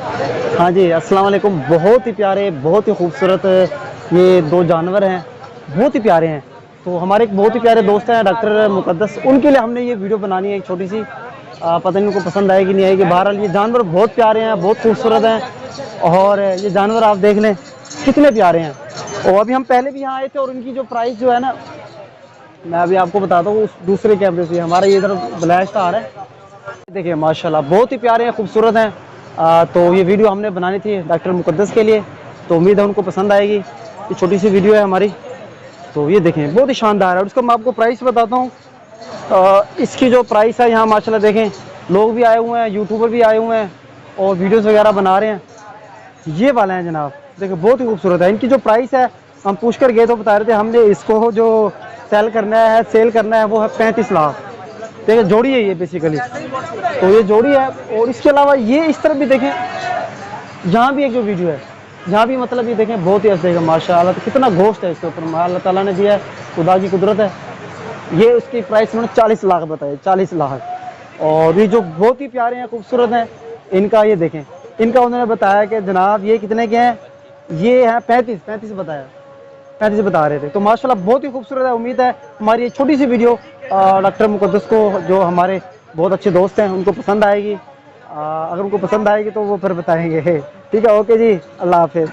हाँ जी, अस्सलाम वालेकुम। बहुत ही प्यारे, बहुत ही खूबसूरत ये दो जानवर हैं, बहुत ही प्यारे हैं। तो हमारे एक बहुत ही प्यारे दोस्त हैं डॉक्टर मुक़द्दस, उनके लिए हमने ये वीडियो बनानी है एक छोटी सी। पता नहीं उनको पसंद आएगी नहीं आएगी। बहरहाल ये जानवर बहुत प्यारे हैं, बहुत खूबसूरत हैं और ये जानवर आप देख लें कितने प्यारे हैं। और अभी हम पहले भी यहाँ आए थे और इनकी जो प्राइस जो है ना, मैं अभी आपको बताता हूँ उस दूसरे कैमरे से। हमारा ये इधर फ्लैश आ रहा है, देखिए माशाल्लाह बहुत ही प्यारे हैं, खूबसूरत हैं। तो ये वीडियो हमने बनानी थी डॉक्टर मुक़द्दस के लिए, तो उम्मीद है उनको पसंद आएगी। ये छोटी सी वीडियो है हमारी, तो ये देखें बहुत ही शानदार है। और इसका मैं आपको प्राइस बताता हूँ। इसकी जो प्राइस है यहाँ माशाल्लाह देखें, लोग भी आए हुए हैं, यूट्यूबर भी आए हुए हैं और वीडियोज़ वगैरह बना रहे हैं। ये वाले हैं जनाब, देखिए बहुत ही खूबसूरत है। इनकी जो प्राइस है, हम पूछ कर गए तो बता रहे थे हमने इसको जो सेल करना है वो है 35 लाख। देखिए जोड़ी है ये बेसिकली, तो ये जोड़ी है। और इसके अलावा ये इस तरफ भी देखें, जहाँ भी एक जो वीडियो है, जहाँ भी मतलब ये देखें बहुत ही अच्छा देगा माशाल्लाह। तो कितना गोश्त है इसके ऊपर, अल्लाह ताला ने दिया है, खुदा की कुदरत है। ये उसकी प्राइस उन्होंने 40 लाख बताई, 40 लाख। और ये जो बहुत ही प्यारे हैं, खूबसूरत हैं, इनका ये देखें, इनका उन्होंने बताया कि जनाब ये कितने के हैं, ये हैं 35 बताया, 35 बता रहे थे। तो माशाल्लाह बहुत ही खूबसूरत है। उम्मीद है हमारी ये छोटी सी वीडियो डॉक्टर मुक़द्दस को, जो हमारे बहुत अच्छे दोस्त हैं, उनको पसंद आएगी। अगर उनको पसंद आएगी तो वो फिर बताएंगे। ठीक है, ओके जी, अल्लाह हाफिज़।